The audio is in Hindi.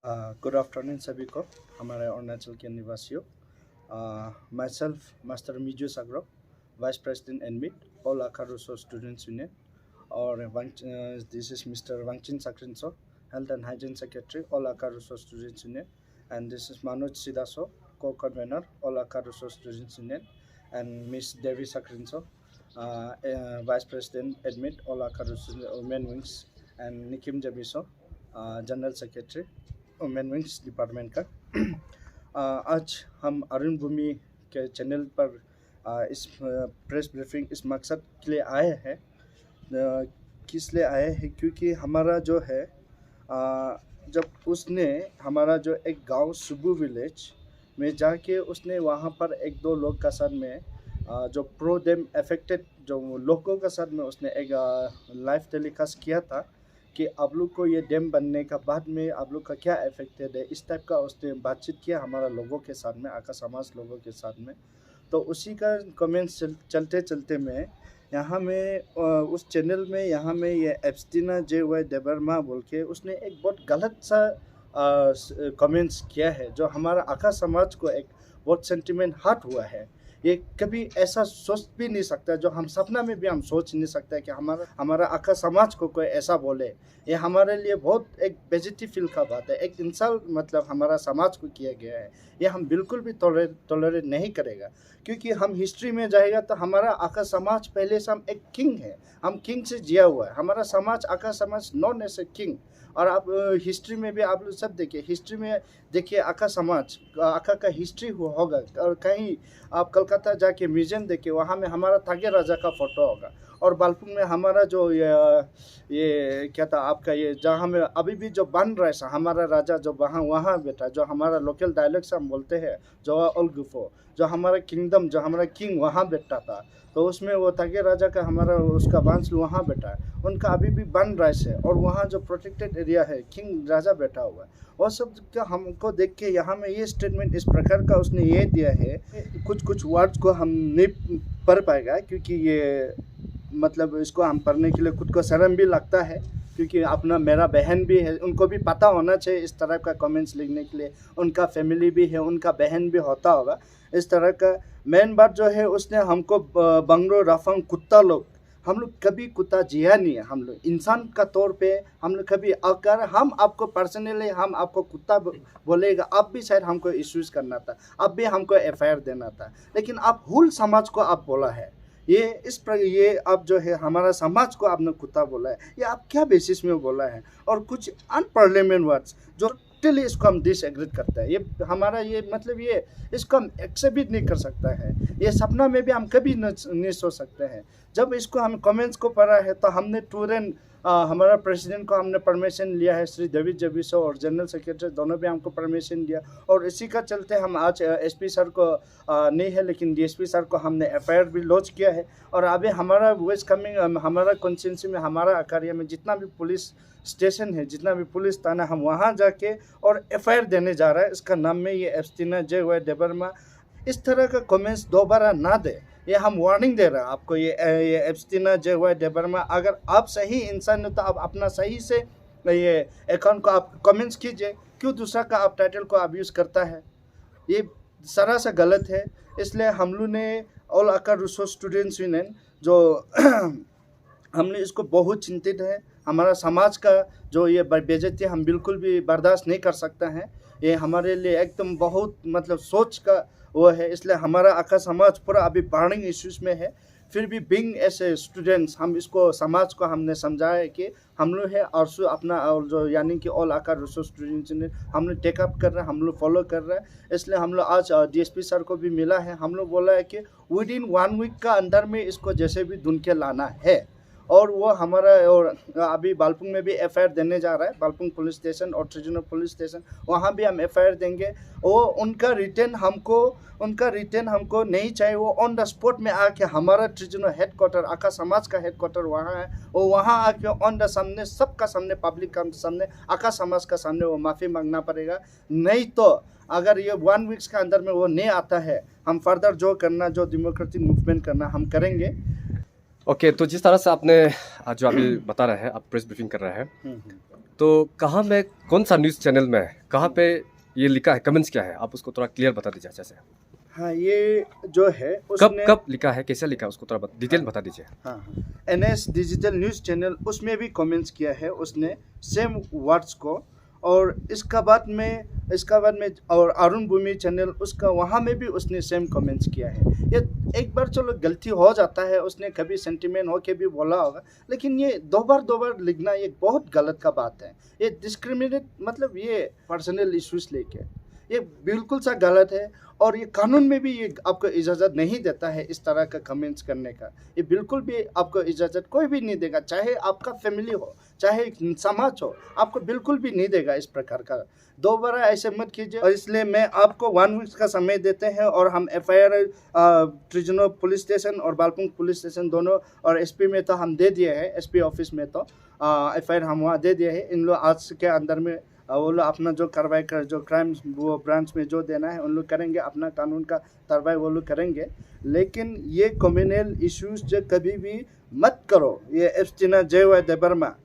गुड आफ्टरनून सभी को, हमारे अरुणाचल के निवासियों। Myself master Miju Sagro, vice president admit all Akaruso students union, और this is mister Wangchin Sakrinso, health and hygiene secretary all Akaruso students union, and this is Manoj Sidaso, co convener all Akaruso students union, and miss Devi Sakrinso, vice president admit all Akaruso women wings, and Nikim Jabiso, general secretary women wings department का। आज हम अरुण भूमि के चैनल पर इस प्रेस ब्रीफिंग इस मकसद के लिए आए हैं। किस लिए आए हैं? क्योंकि हमारा जो है जब उसने हमारा जो एक गांव सुबू विलेज में जाके उसने वहाँ पर एक दो लोग का साथ में जो प्रो डेम अफेक्टेड जो लोगों का साथ में उसने एक लाइव टेलीकास्ट किया था कि आप लोग को ये डैम बनने का बाद में आप लोग का क्या इफेक्टेड है, इस टाइप का उसने बातचीत किया हमारा लोगों के साथ में, आका समाज लोगों के साथ में। तो उसी का कमेंट्स चलते चलते में यहाँ में उस चैनल में यहाँ में ये एप्स्टीना जे वाई देबरमा बोल के उसने एक बहुत गलत सा कमेंट्स किया है, जो हमारा आका समाज को एक बहुत सेंटिमेंट हर्ट हुआ है। ये कभी ऐसा सोच भी नहीं सकता, जो हम सपना में भी हम सोच नहीं सकते कि हमारा आका समाज को कोई ऐसा बोले। ये हमारे लिए बहुत एक बेइज्जती फील का बात है, एक इंसल्ट मतलब हमारा समाज को किया गया है। ये हम बिल्कुल भी टॉलरेट नहीं करेगा, क्योंकि हम हिस्ट्री में जाएगा तो हमारा आका समाज पहले से हम एक किंग है, हम किंग से जिया हुआ है। हमारा समाज आका समाज नॉन एज ए किंग। और आप हिस्ट्री में भी आप लोग सब देखिए, हिस्ट्री में देखिए आका समाज आका का हिस्ट्री होगा, और कहीं आप कलकत्ता जाके म्यूजियम देखिए, वहाँ में हमारा थागे राजा का फोटो होगा। और बालपुर में हमारा जो ये क्या था आपका, ये जहाँ में अभी भी जो बन रहा है हमारा राजा जो वहाँ बैठा, जो हमारा लोकल डायलेक्ट से हम बोलते हैं जो ओल्गुफो, जो हमारा किंगडम, जो हमारा किंग वहाँ बैठा था। तो उसमें वो थागे राजा का हमारा उसका वंश वहाँ बैठा है, उनका अभी भी बन रहा है। और वहाँ जो प्रोटेक्टेड एरिया है, किंग राजा बैठा हुआ है, वो सब का हमको देख के यहाँ में ये स्टेटमेंट इस प्रकार का उसने ये दिया है। कुछ वर्ड्स को हम नहीं पढ़ पाएगा, क्योंकि ये मतलब इसको हम पढ़ने के लिए खुद को शर्म भी लगता है, क्योंकि अपना मेरा बहन भी है, उनको भी पता होना चाहिए इस तरह का कमेंट्स लिखने के लिए। उनका फैमिली भी है, उनका बहन भी होता होगा इस तरह का। मेन बात जो है, उसने हमको बंगलो रफंग कुत्ता लोग, हम लोग कभी कुत्ता जिया नहीं है। हम लोग इंसान का तौर पे हम लोग कभी, अगर हम आपको पर्सनली हम आपको कुत्ता बोलेगा, अब भी शायद हमको इश्यूज करना था, अब भी हमको एफआईआर देना था, लेकिन आप हुल समाज को आप बोला है, ये आप जो है हमारा समाज को आपने कुत्ता बोला है, ये आप क्या बेसिस में बोला है? और कुछ अनपार्लियामेंट वर्ड्स जो टोटली इसको हम डिसएग्री करते हैं। ये हमारा ये मतलब ये इसको हम एक्सेप्ट भी नहीं कर सकता है, ये सपना में भी हम कभी नहीं सोच सकते हैं। जब इसको हम कमेंट्स को पढ़ा है तो हमने तुरंत हमारा प्रेसिडेंट को हमने परमिशन लिया है, श्री देवी जबिसो और जनरल सेक्रेटरी दोनों भी हमको परमिशन दिया। और इसी का चलते हम आज एसपी सर को नहीं है, लेकिन डीएसपी सर को हमने एफआईआर भी लॉन्च किया है। और अभी हमारा वेस्ट कमिंग हमारा कॉन्स्टिट्यूंसी में, हमारा अकारिया में जितना भी पुलिस स्टेशन है, जितना भी पुलिस थाना, हम वहाँ जाके और एफआईआर देने जा रहा है। इसका नाम में ये एप्स्टीना जे वाई देबरमा इस तरह का कमेंट्स दोबारा ना दे, ये हम वार्निंग दे रहे हैं आपको। ये एप्स्टीना जे वाई देबरमा, अगर आप सही इंसान हो तो आप अपना सही से ये अकाउंट को आप कमेंट्स कीजिए, क्यों दूसरा का आप टाइटल को आप यूज़ करता है? ये सारा सा गलत है। इसलिए हम लोग ने ऑल आकारुसो स्टूडेंट्स यूनियन जो हमने इसको बहुत चिंतित है। हमारा समाज का जो ये बेइज्जती हम बिल्कुल भी बर्दाश्त नहीं कर सकता है। ये हमारे लिए एकदम बहुत मतलब सोच का वो है। इसलिए हमारा आका समाज पूरा अभी बर्निंग इश्यूज में है। फिर भी बिंग ऐसे स्टूडेंट्स हम इसको समाज को हमने समझाया कि हम लोग है और अपना और जो यानी कि ऑल आका रिसोर्स स्टूडेंट्स ने हम लोग टेकअप कर रहे हैं, हम लोग फॉलो कर रहे हैं। इसलिए हम लोग आज डीएसपी सर को भी मिला है, हम लोग बोला है कि विद इन 1 वीक का अंदर में इसको जैसे भी ढूंढ के लाना है। और वो हमारा और अभी बालपुंग में भी एफआईआर देने जा रहा है, बालपुंग पुलिस स्टेशन और ट्रिजनल पुलिस स्टेशन, वहाँ भी हम एफआईआर देंगे। वो उनका रिटर्न हमको नहीं चाहिए। वो ऑन द स्पॉट में आके हमारा ट्रिजनल हेडक्वार्टर आका समाज का हेडक्वार्टर वहाँ है, वो वहाँ आके ऑन द सामने सबका सामने पब्लिक का सामने आका समाज का सामने वो माफ़ी मांगना पड़ेगा। नहीं तो अगर ये 1 वीक्स के अंदर में वो नहीं आता है, हम फर्दर जो करना, जो डेमोक्रेटिक मूवमेंट करना हम करेंगे। ओके, तो जिस तरह से आपने जो अभी बता रहे हैं, आप प्रेस ब्रीफिंग कर रहे हैं, तो कहाँ में, कौन सा न्यूज़ चैनल में, कहाँ पे ये लिखा है, कमेंट्स क्या है, आप उसको थोड़ा क्लियर बता दीजिए अच्छे से। हाँ, ये जो है कब उसने कब लिखा है, कैसे लिखा है, उसको थोड़ा डिटेल बता दीजिए। हाँ हाँ, NS डिजिटल न्यूज़ चैनल उसमें भी कमेंट्स किया है उसने सेम वर्ड्स को। और इसका बाद में और अरुण भूमि चैनल उसका, वहाँ में भी उसने सेम कमेंट्स किया है। ये एक बार चलो गलती हो जाता है, उसने कभी सेंटिमेंट हो के भी बोला होगा, लेकिन ये दो बार लिखना ये बहुत गलत का बात है। ये डिस्क्रिमिनेट, मतलब ये पर्सनल इश्यूज लेके ये बिल्कुल सा गलत है। और ये कानून में भी ये आपको इजाज़त नहीं देता है इस तरह का कमेंट्स करने का। ये बिल्कुल भी आपको इजाज़त कोई भी नहीं देगा, चाहे आपका फैमिली हो, चाहे समाज हो, आपको बिल्कुल भी नहीं देगा इस प्रकार का। दोबारा ऐसे मत कीजिए। और इसलिए मैं आपको 1 वीक का समय देते हैं और हम FIR ट्रिजनो पुलिस स्टेशन और बालपुंग पुलिस स्टेशन दोनों, और SP में तो हम दे दिए हैं, SP ऑफिस में तो FIR हम वहाँ दे दिए हैं। इन लोग आज के अंदर में वो लोग अपना जो कार्रवाई कर, जो क्राइम वो ब्रांच में जो देना है उन लोग करेंगे, अपना कानून का कार्रवाई वो लोग करेंगे। लेकिन ये कम्युनल इश्यूज जो कभी भी मत करो। ये एब्स्टिना जय देबर्मा